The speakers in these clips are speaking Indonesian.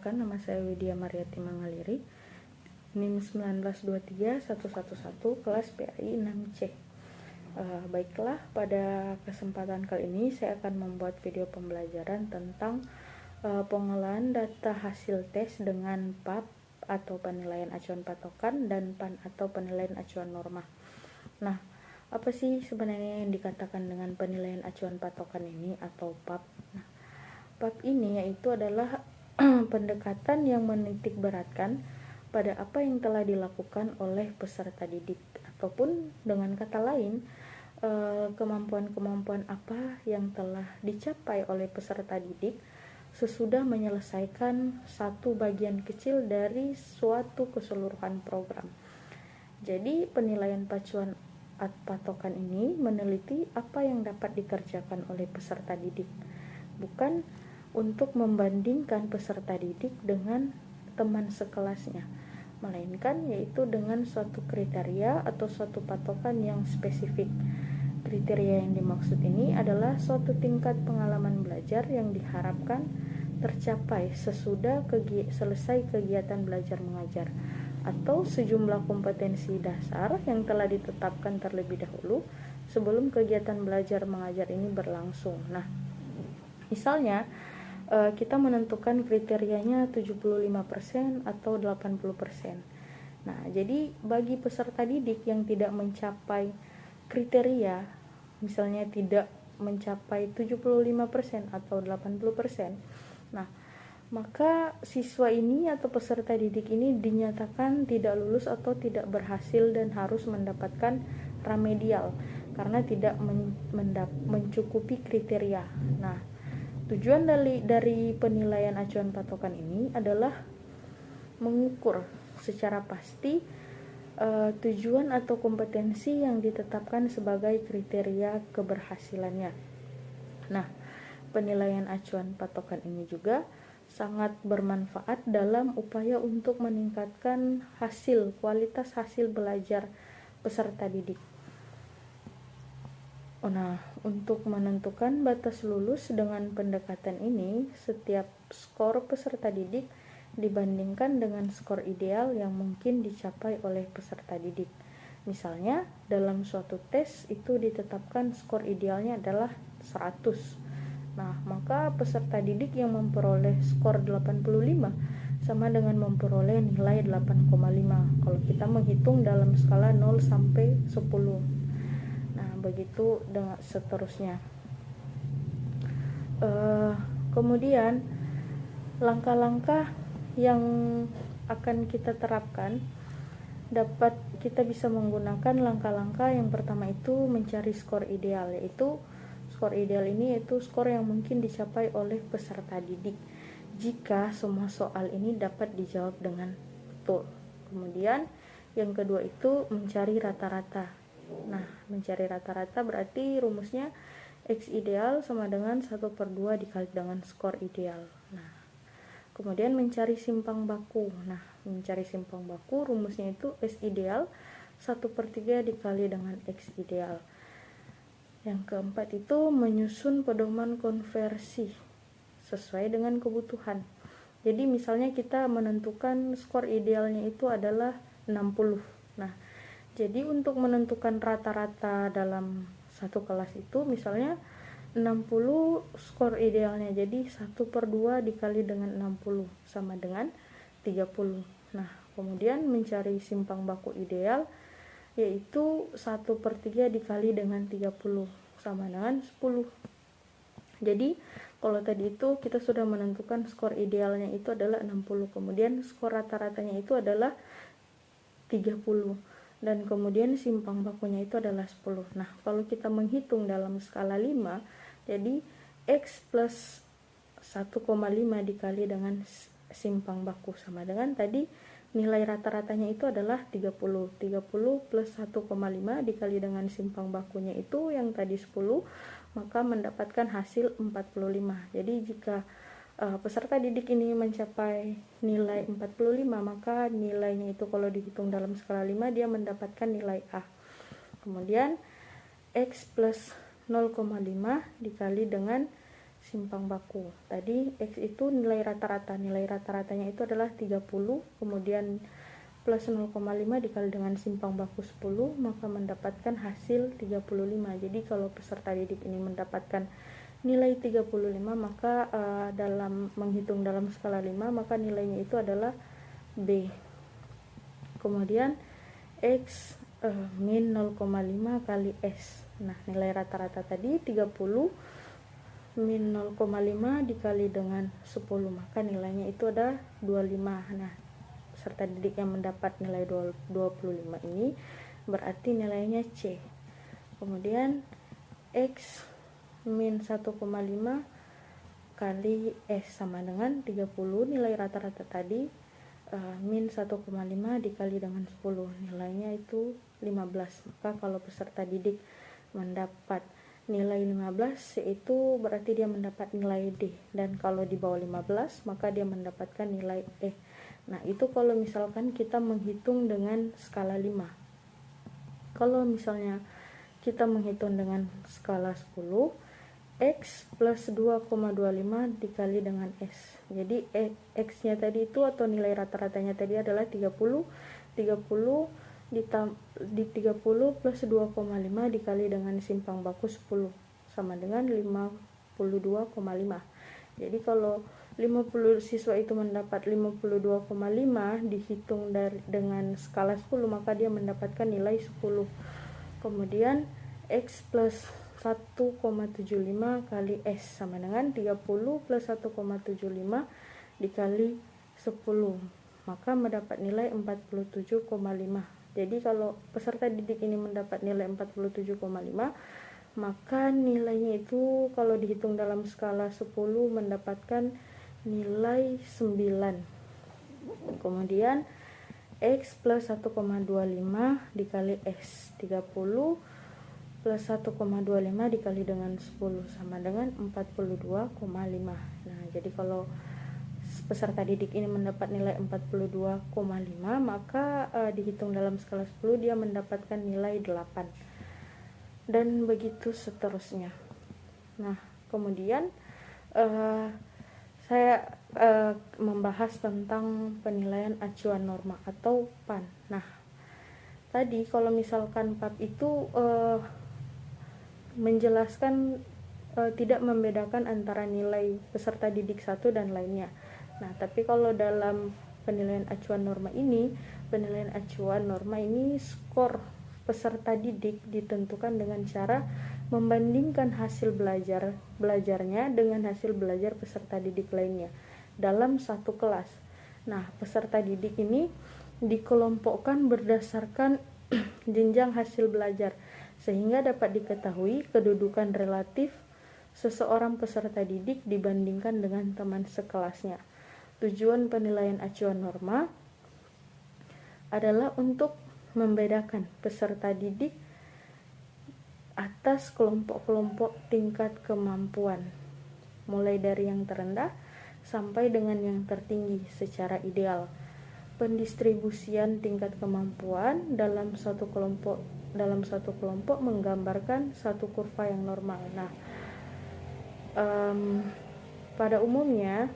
Perkenalkan, nama saya Widya Mariati Mangaliri, NIM 1923111, kelas PAI 6C. Baiklah, pada kesempatan kali ini saya akan membuat video pembelajaran tentang pengolahan data hasil tes dengan PAP atau penilaian acuan patokan dan PAN atau penilaian acuan norma. Nah, apa sih sebenarnya yang dikatakan dengan penilaian acuan patokan ini atau PAP? Nah, PAP ini yaitu adalah pendekatan yang menitik beratkan pada apa yang telah dilakukan oleh peserta didik, ataupun dengan kata lain, kemampuan-kemampuan apa yang telah dicapai oleh peserta didik sesudah menyelesaikan satu bagian kecil dari suatu keseluruhan program. Jadi penilaian acuan patokan ini meneliti apa yang dapat dikerjakan oleh peserta didik, bukan untuk membandingkan peserta didik dengan teman sekelasnya, melainkan yaitu dengan suatu kriteria atau suatu patokan yang spesifik. Kriteria yang dimaksud ini adalah suatu tingkat pengalaman belajar yang diharapkan tercapai sesudah selesai kegiatan belajar mengajar, atau sejumlah kompetensi dasar yang telah ditetapkan terlebih dahulu sebelum kegiatan belajar mengajar ini berlangsung. Nah, misalnya kita menentukan kriterianya 75% atau 80%. Nah, jadi bagi peserta didik yang tidak mencapai kriteria, misalnya tidak mencapai 75% atau 80%, nah, maka siswa ini atau peserta didik ini dinyatakan tidak lulus atau tidak berhasil dan harus mendapatkan remedial karena tidak mencukupi kriteria. Nah, tujuan dari penilaian acuan patokan ini adalah mengukur secara pasti tujuan atau kompetensi yang ditetapkan sebagai kriteria keberhasilannya. Nah, penilaian acuan patokan ini juga sangat bermanfaat dalam upaya untuk meningkatkan kualitas hasil belajar peserta didik. Nah, untuk menentukan batas lulus dengan pendekatan ini, setiap skor peserta didik dibandingkan dengan skor ideal yang mungkin dicapai oleh peserta didik. Misalnya, dalam suatu tes itu ditetapkan skor idealnya adalah 100. Nah, maka peserta didik yang memperoleh skor 85 sama dengan memperoleh nilai 8,5 kalau kita menghitung dalam skala 0 sampai 10. Nah, begitu dengan seterusnya. Kemudian langkah-langkah yang akan kita terapkan, kita bisa menggunakan langkah-langkah yang pertama itu mencari skor ideal, yaitu skor ideal ini yaitu skor yang mungkin dicapai oleh peserta didik jika semua soal ini dapat dijawab dengan betul. Kemudian yang kedua itu mencari rata-rata. Nah, mencari rata-rata berarti rumusnya X ideal sama dengan 1/2 dikali dengan skor ideal. Nah, kemudian mencari simpang baku. Nah, mencari simpang baku rumusnya itu S ideal 1/3 dikali dengan X ideal. Yang keempat itu menyusun pedoman konversi sesuai dengan kebutuhan. Jadi misalnya kita menentukan skor idealnya itu adalah 60. Nah, jadi untuk menentukan rata-rata dalam satu kelas itu misalnya 60 skor idealnya, jadi 1/2 dikali dengan 60 sama dengan 30. Nah, kemudian mencari simpang baku ideal yaitu 1/3 dikali dengan 30 sama dengan 10. Jadi kalau tadi itu kita sudah menentukan skor idealnya itu adalah 60, kemudian skor rata-ratanya itu adalah 30, dan kemudian simpang bakunya itu adalah 10. Nah, kalau kita menghitung dalam skala 5, jadi X plus 1,5 dikali dengan simpang baku sama dengan tadi nilai rata-ratanya itu adalah 30. 30 plus 1,5 dikali dengan simpang bakunya itu yang tadi 10, maka mendapatkan hasil 45. Jadi jika peserta didik ini mencapai nilai 45, maka nilainya itu kalau dihitung dalam skala 5 dia mendapatkan nilai A. Kemudian X plus 0,5 dikali dengan simpang baku. Tadi X itu nilai rata-rata. Nilai rata-ratanya itu adalah 30, kemudian plus 0,5 dikali dengan simpang baku 10, maka mendapatkan hasil 35. Jadi kalau peserta didik ini mendapatkan nilai 35, maka dalam menghitung dalam skala 5, maka nilainya itu adalah B. Kemudian X min 0,5 kali S. Nah, nilai rata-rata tadi 30 min 0,5 dikali dengan 10, maka nilainya itu ada 25. Nah, peserta didik yang mendapat nilai 25 ini berarti nilainya C. Kemudian X min 1,5 kali S sama dengan 30, nilai rata-rata tadi min 1,5 dikali dengan 10, nilainya itu 15. Maka kalau peserta didik mendapat nilai 15, yaitu berarti dia mendapat nilai D. Dan kalau di bawah 15, maka dia mendapatkan nilai E. Nah, itu kalau misalkan kita menghitung dengan skala 5. Kalau misalnya kita menghitung dengan skala 10, X plus 2,25 dikali dengan S. Jadi X-nya tadi itu atau nilai rata-ratanya tadi adalah 30 di 30 plus 2,5 dikali dengan simpang baku 10 sama dengan 52,5. Jadi kalau 50 siswa itu mendapat 52,5 dihitung dengan skala 10, maka dia mendapatkan nilai 10. Kemudian X plus 1,75 kali S sama dengan 30 plus 1,75 dikali 10, maka mendapat nilai 47,5. Jadi kalau peserta didik ini mendapat nilai 47,5, maka nilainya itu kalau dihitung dalam skala 10 mendapatkan nilai 9. Kemudian X plus 1,25 dikali S, 30 plus 1,25 dikali dengan 10 sama dengan 42,5. Nah, jadi kalau peserta didik ini mendapat nilai 42,5, maka dihitung dalam skala 10 dia mendapatkan nilai 8. Dan begitu seterusnya. Nah, kemudian saya membahas tentang penilaian acuan norma atau PAN. Nah, tadi kalau misalkan PAP itu menjelaskan tidak membedakan antara nilai peserta didik satu dan lainnya. Nah, tapi kalau dalam penilaian acuan norma ini skor peserta didik ditentukan dengan cara membandingkan hasil belajarnya dengan hasil belajar peserta didik lainnya dalam satu kelas. Nah, peserta didik ini dikelompokkan berdasarkan jenjang hasil belajar, sehingga dapat diketahui kedudukan relatif seseorang peserta didik dibandingkan dengan teman sekelasnya. Tujuan penilaian acuan norma adalah untuk membedakan peserta didik atas kelompok-kelompok tingkat kemampuan, mulai dari yang terendah sampai dengan yang tertinggi secara ideal. Pendistribusian tingkat kemampuan dalam satu kelompok menggambarkan satu kurva yang normal. Nah, pada umumnya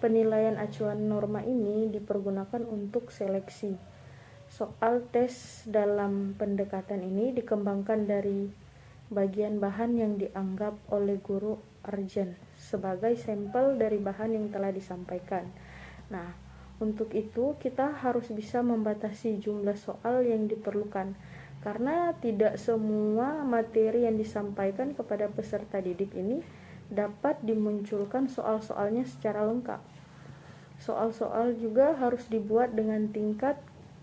penilaian acuan norma ini dipergunakan untuk seleksi. Soal tes dalam pendekatan ini dikembangkan dari bagian bahan yang dianggap oleh guru urgent sebagai sampel dari bahan yang telah disampaikan. Nah, untuk itu kita harus bisa membatasi jumlah soal yang diperlukan, karena tidak semua materi yang disampaikan kepada peserta didik ini dapat dimunculkan soal-soalnya secara lengkap. Soal-soal juga harus dibuat dengan tingkat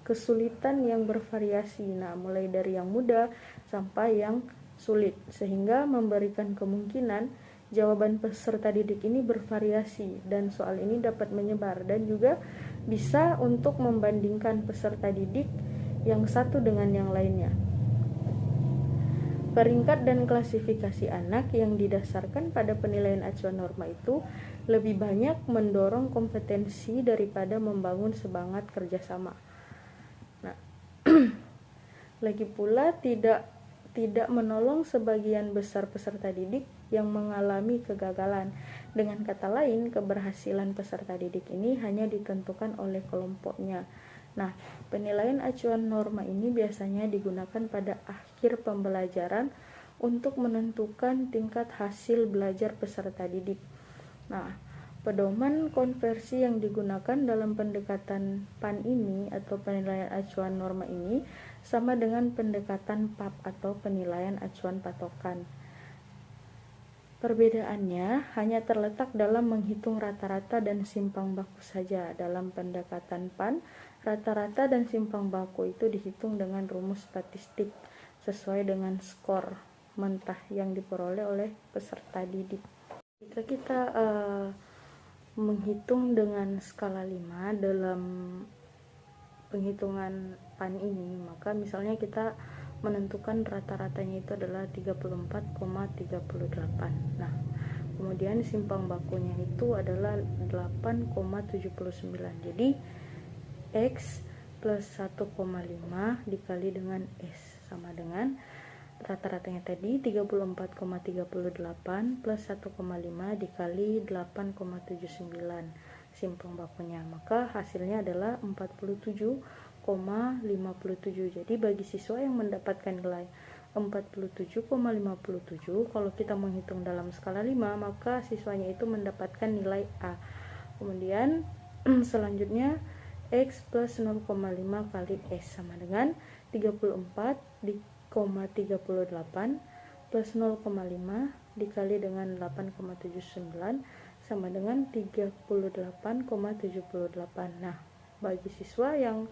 kesulitan yang bervariasi, nah mulai dari yang mudah sampai yang sulit, sehingga memberikan kemungkinan jawaban peserta didik ini bervariasi dan soal ini dapat menyebar, dan juga bisa untuk membandingkan peserta didik yang satu dengan yang lainnya. Peringkat dan klasifikasi anak yang didasarkan pada penilaian acuan norma itu lebih banyak mendorong kompetensi daripada membangun semangat kerjasama. Nah, lagi pula tidak menolong sebagian besar peserta didik yang mengalami kegagalan. Dengan kata lain, keberhasilan peserta didik ini hanya ditentukan oleh kelompoknya. Nah, penilaian acuan norma ini biasanya digunakan pada akhir pembelajaran untuk menentukan tingkat hasil belajar peserta didik. Nah, pedoman konversi yang digunakan dalam pendekatan PAN ini atau penilaian acuan norma ini sama dengan pendekatan PAP atau penilaian acuan patokan. Perbedaannya hanya terletak dalam menghitung rata-rata dan simpang baku saja. Dalam pendekatan PAN, rata-rata dan simpang baku itu dihitung dengan rumus statistik sesuai dengan skor mentah yang diperoleh oleh peserta didik. Jika kita menghitung dengan skala 5 dalam penghitungan PAN ini, maka misalnya kita menentukan rata-ratanya itu adalah 34,38. Nah, kemudian simpang bakunya itu adalah 8,79. Jadi X plus 1,5 dikali dengan S sama dengan rata-ratanya tadi 34,38 plus 1,5 dikali 8,79 simpang bakunya, maka hasilnya adalah 47,57. Jadi bagi siswa yang mendapatkan nilai 47,57, kalau kita menghitung dalam skala 5, maka siswanya itu mendapatkan nilai A. Kemudian selanjutnya X plus 0,5 kali S sama dengan 34,38 plus 0,5 dikali dengan 8,79 sama dengan 38,78. Nah, bagi siswa yang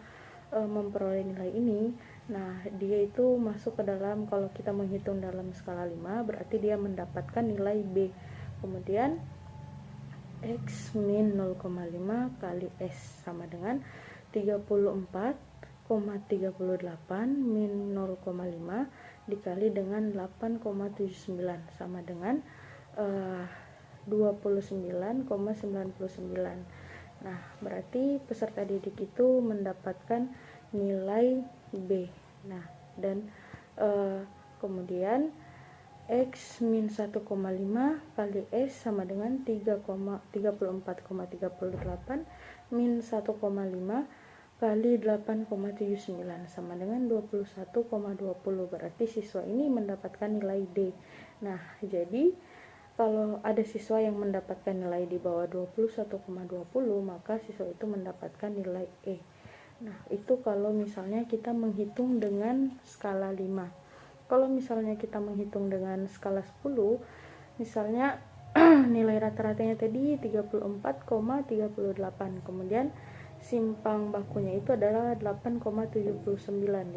memperoleh nilai ini, nah dia itu masuk ke dalam, kalau kita menghitung dalam skala 5 berarti dia mendapatkan nilai B. Kemudian X min 0,5 kali S sama dengan 34,38 min 0,5 dikali dengan 8,79 sama dengan 29,99. Nah, berarti peserta didik itu mendapatkan nilai B. Nah, dan kemudian X min 1,5 kali S sama dengan 34,38 min 1,5 kali 8,79 sama dengan 21,20. Berarti siswa ini mendapatkan nilai D. Nah, jadi kalau ada siswa yang mendapatkan nilai di bawah 21,20, maka siswa itu mendapatkan nilai E. Nah, itu kalau misalnya kita menghitung dengan skala 5. Kalau misalnya kita menghitung dengan skala 10, misalnya nilai rata-ratanya tadi 34,38, kemudian simpang bakunya itu adalah 8,79.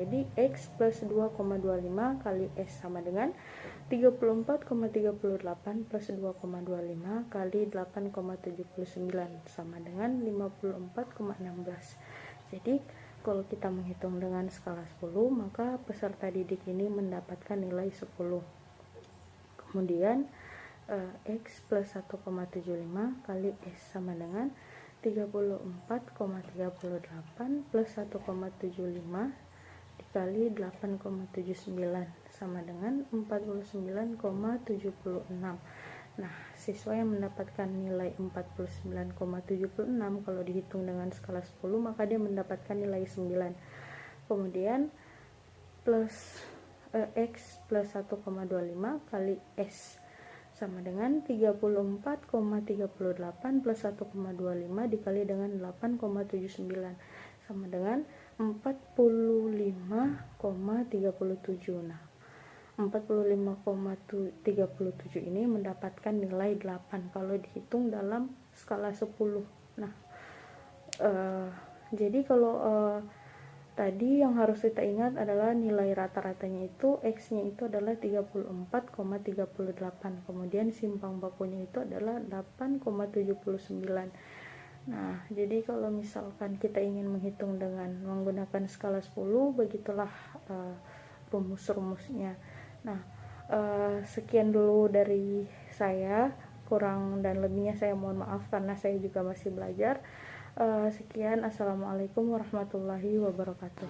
Jadi X plus 2,25 kali S sama dengan 34,38 plus 2,25 kali 8,79 sama dengan 54,16. Jadi kalau kita menghitung dengan skala 10, maka peserta didik ini mendapatkan nilai 10. Kemudian X plus 1,75 kali S sama dengan 34,38 plus 1,75 dikali 8,79 sama dengan 49,76. Nah, siswa yang mendapatkan nilai 49,76 kalau dihitung dengan skala 10, maka dia mendapatkan nilai 9. Kemudian plus X plus 1,25 kali S sama dengan 34,38 plus 1,25 dikali dengan 8,79 sama dengan 45,37. Nah, 45,37 ini mendapatkan nilai 8 kalau dihitung dalam skala 10. Nah, jadi kalau tadi yang harus kita ingat adalah nilai rata-ratanya itu X-nya itu adalah 34,38, kemudian simpang bakunya itu adalah 8,79. Nah, jadi kalau misalkan kita ingin menghitung dengan menggunakan skala 10, begitulah rumus-rumusnya. Nah, sekian dulu dari saya, kurang dan lebihnya saya mohon maaf karena saya juga masih belajar. Sekian, assalamualaikum warahmatullahi wabarakatuh.